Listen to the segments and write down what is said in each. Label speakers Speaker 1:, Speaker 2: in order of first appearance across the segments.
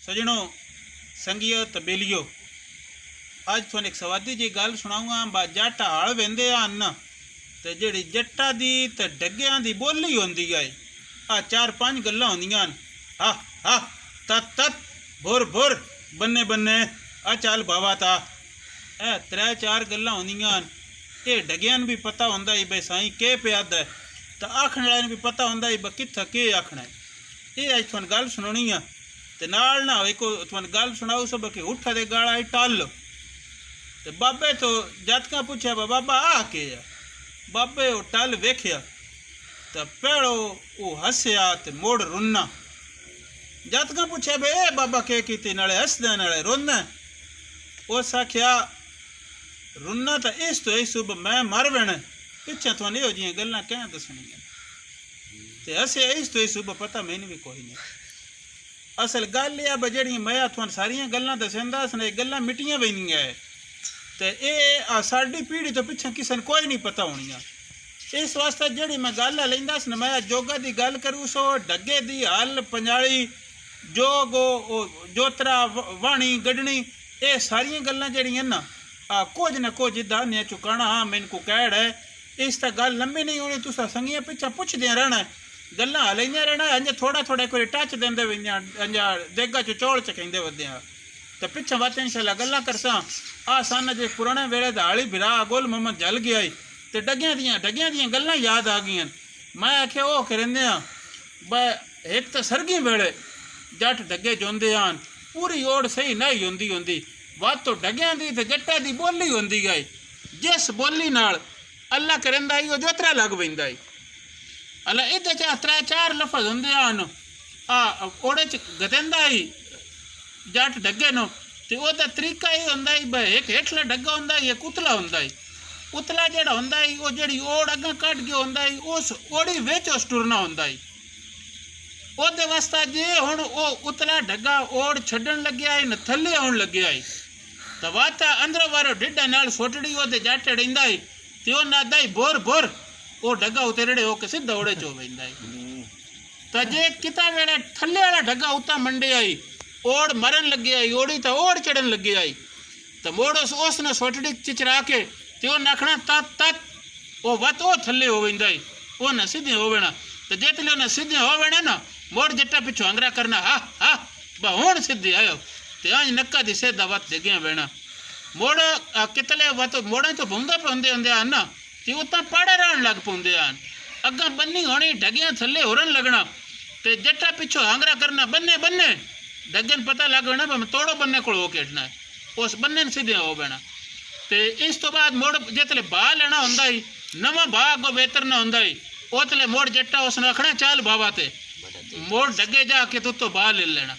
Speaker 1: सजनों संगियो तबेलियो अज तुहानू एक सवादी जी गल सुनाऊंगा। बा जट हल वेंदे हन ते जिहड़ी जट्टा दी ते डग्गियां दी बोली होंदी है आ चार पांच गल्लां होंदियां न। हा हा तत तत भुर भुर बन्ने बन्ने आ चल बाबा ता ए त्रै चार गल्लां होंदियां न। ये डग्गियां भी पता होंदा है बे साईं के प्याद है तो आखने वाले भी पता होंदा है बे कित्थे के आखना है। ये अज तुहानू गल सुनानी है ते नाल ना एक तुहानू गल सुनाऊ सब कि उठा दे गाला है टल ते बाबे तो जातका पूछा बाबा आ के है। बाबे वो टल वेख्या तो पहलो वो हसया ते मोड़ रुन्ना। जातका पूछा बे ए बाबा के कीती नाले हसदा नाले रोंदा। उस आख्या रुन्ना तो इस सुब मैं मर वैण पिछा तुहानू इहो जिहियां गल्लां क्या दसणियां ते हसे इस तो सुब पता मैनू भी कोई नहीं। असल गल यह बड़ी मैं तुहानू सारियां गल्लां दसंदा ने गल्लां मिट्टियां वेंदियां है ते ये साडी पीढ़ी तो पिछा किसी ने कोई नहीं पता होनी। इस वास्ते जी मैं गल लेंदा स मैं जोगा की गल करूँ सो डगे की हल पंजाली जोग जोतरा वाणी गढ़नी ये सारिया गल्लां जड़ियां ना कुछ जिदा ने चुकाना। हाँ मैनू को कैड़ है इस तो गल लंबी नहीं होनी। तुसा संगियां पिछा पुछदे रहना गल्लां लेंदे रहना अंज थोड़ा थोड़ा कोई टच देंदे वेंदियां अंजा देगा च चौल च कहिंदे वधियां तो पिछा बात इंशाअल्लाह गल्लां करसां। आ सन जे पुराने वेले दा हाली बिरा गोल मोहम्मद जल गया तो डगियां दियां गल्लां याद आ गईयां। मैं आख्या वो करेंदे ब एक तो सरगी वेले जट डगे जोंदे आन पूरी ओड़ सही नहीं होंदी बात तो डगियां दी ते जट्टा दी बोली होंदी गई जिस बोली नाल अल्लाह करेंदा ही जोतरा लग पैंदा है। अल्लाह इहदे च त्रै चार लफज होंदे आन ओड़े च गतेंदा ही जट डगे नो ते ओहदा तरीका ही होंदा है भाई एक हेठला डग्गा होंदा है एक उतला होंदा है। उतला जेड़ा होंदा है वो जेड़ी ओड़ अग्गा कट के होंदा है उस ओड़ी विच उस टुरना होंदा है। ओहदे वास्ते जे हुण ओ उतला डग्गा ओड़ छड्डण लग्या है न थल्ले आउण लग्या है तो वाता अंदरों वारो ढिड्डा नाल सोटड़ी ओहदे जट रहिंदा है ते ओ नादा है बोर बोर वो डग्गा उतरड़े होके सीधा ओड़े चो वेंदा है। तो जे किता वेले थल्ले वाला डग्गा उता मंडे आई ओड़ मरन लगे आई ओड़ी तो ओड़ चढ़न लगे आई तो मोड़ उसने सोटड़ी चिचरा के तो नखना तत तत वो वत वो थल्ले हो वेंदा है वो न सीधे हो वेना तो जेतले उन्हें सीधे हो वेना ना मोड़ जट्टा पिछो अंगरा करना हा हा हुण सीधे आयो तो अंज नक्का दी सीधा वत जगह वेना मोड़ कितले वत मोड़ा तो भूंदा पौंदे होंदे आन ना ते उतां पाड़े रहन लग पौंदे आन अग्गा बन्नी होनी डगियां थल्ले होरन लगना ते जट्टा पिछो आंगरा करना बन्ने बन्ने डगन पता लग वेना मैं तोड़ो बन्ने को खेडना है उस बन्ने ने सीधे हो बैना। तो इस तो बाद मोड़ जितले बाह लेना होंदा ही नवा बाह अगो बेहतर ना होंदा ही उतले मोड़ जट्टा उसने आखना चल बाबा ते मोड़ डगे जाके तो बाह ले लेना।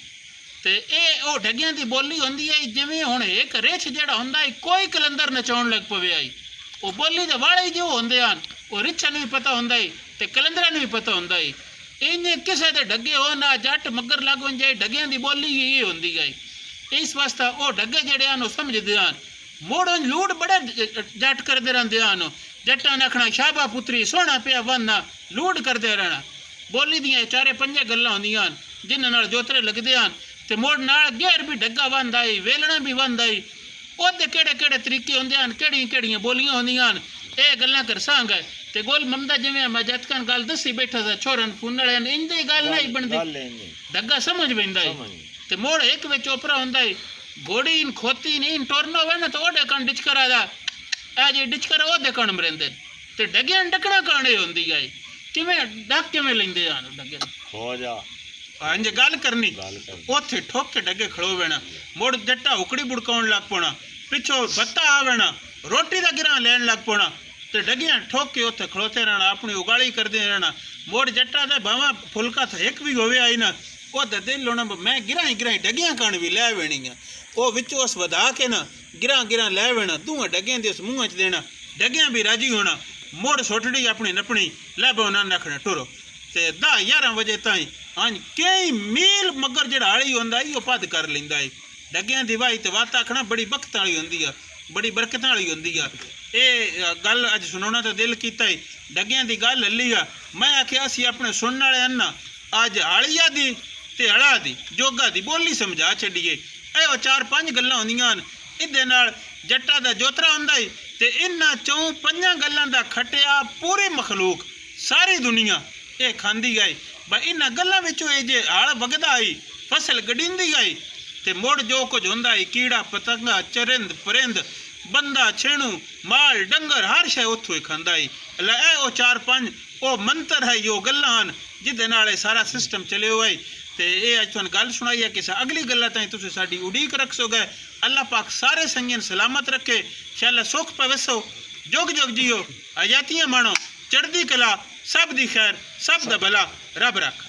Speaker 1: तो ये डगियां की बोली होंदी है जिवें हुण एक रिछ जिहड़ा होंदा है कोई कलंदर नचाउण लग पवे आई वो बोली दे वाले जो होंदे हन वो रिछां नूं भी पता होंदा है ते कलंदरां नूं भी पता होंदा है। इन्हें किसी के डगे हो ना जट मगर लग वन जाए डगियां की बोली ही होंदी गई। इस वास्ते वो डगे जड़े हैं समझते हैं मोड़ लूट बड़े जट करते रहते हैं जट्टा ने आखना शाबा पुत्री सोहना पिया वनना लूट करते रहना। बोली दियाँ चारे पंजे गल्लां होंदियां जिन्हां नाल जोतरे लगते हैं तो मोड़ नाल घेर भी डग्गा वंदा आई वेलना भी वंदा आई ओहदे केड़े केड़े तरीके होंदे हन केड़ियां केड़ियां बोलियां होंदियां ये गल्लां करसांगा ते गोल ममदा जिवें मैं जतकन गल दसी बैठा था छोरन फून वाले इंदी गल नहीं बनती डग्गा समझ पैंदा है। ते मोड़ एक विच ओपरा होंदा है घोड़ी इन खोती नहीं इन टुरना होवे ना तो ओडे कण डिचकरा दा ए जे डिचकरा ओदे कण मरेंदे ते डगियां डकना काणे होंदी है किवें डक किवें लैंदे आन डगे हो जा अंज गल करनी ओथे ठोक के डगे खड़ो वेना मोड़ जट्टा उकड़ी बुड़काउण लग पौना पिछो बत्ता आवेना रोटी दा गिरा लैण लग पौना तो डगियां ठोक के उत्थे खड़ोते रहना अपनी उगाली करते रहना। मोड़ जट्टा दे भावा फुलका तो एक भी होवे आई ना वो दिल होना मैं गिराई गिराई डगियां कण भी लै वेणी वो विच उस वधा के ना गिरा गिरा लै वेना दूँ डगियां दे उस मुँह च देना डगियां भी राजी होना मोड़ सोटड़ी अपनी नपनी लै बोना रखना टुरो तो 10-11 बजे ताईं हाँ कई मील मगर जड़ा हाली होंदा वो पद कर लेंदा है। डगियां दी वाही तो वात आखना बड़ी बखत वाली होंदी है बड़ी बरकत वाली होंदी है। ये गल अज सुनाना तो दिल कीता है डगियां दी गल लली है मैं आख्या असीं अपने सुनने वाले हैं ना अज हालिया दी ਤੇ ਹੜਾ ਦੀ ਜੋਗਾ ਦੀ ਬੋਲੀ ਸਮਝਾ ਛੱਡੀਏ। ਇਹ 4-5 ਗੱਲਾਂ ਹੁੰਦੀਆਂ ਹਨ। ਇਹਦੇ ਨਾਲ ਜੱਟਾ ਦਾ ਜੋਤਰਾ ਹੁੰਦਾ ਈ ਤੇ ਇਹਨਾਂ ਚੋਂ 5 ਗੱਲਾਂ ਦਾ ਖਟਿਆ ਪੂਰੀ ਮਖਲੂਕ ਸਾਰੀ ਦੁਨੀਆ ਇਹ ਖਾਂਦੀ ਗਈ। ਬਈ ਇਹਨਾਂ ਗੱਲਾਂ ਵਿੱਚੋਂ ਇਹ ਜੇ ਹਲ ਵਗਦਾ ਆਈ ਫਸਲ ਗੜੀਂਦੀ ਗਈ ਤੇ ਮੁੜ ਜੋ ਕੁਝ ਹੁੰਦਾ ਈ ਕੀੜਾ ਪਤੰਗਾ ਚਰਿੰਦ ਪਰਿੰਦ ਬੰਦਾ ਛੇਣੂ ਮਾਲ ਡੰਗਰ ਹਰ ਸ਼ੈ ਉੱਥੋਂ ਹੀ ਖਾਂਦਾ ਈ। ਲੈ ਇਹ 4-5 ਉਹ ਮੰਤਰ ਹੈ ਜੋ ਗੱਲਾਂ ਹਨ ਜਿਹਦੇ ਨਾਲ ਇਹ ਸਾਰਾ ਸਿਸਟਮ ਚੱਲੇ ਹੋਇਆ ਤੇ ਇਹ ਅੱਜ ਤੁਹਾਨੂੰ ਗੱਲ ਸੁਣਾਈ ਹੈ ਕਿ ਅਗਲੀ ਗੱਲਾਂ ਤਾਈਂ ਤੁਸੀਂ ਸਾਡੀ ਉਡੀਕ ਰੱਖ ਸੋਗੇ। अल्लाह पाक सारे संगीन सलामत रखे, इंशाअल्लाह सुख पवसो, जुग जुग जियो, आजातियाँ मानो, चढ़दी कला, सब दी खैर, सब दा भला रब रख।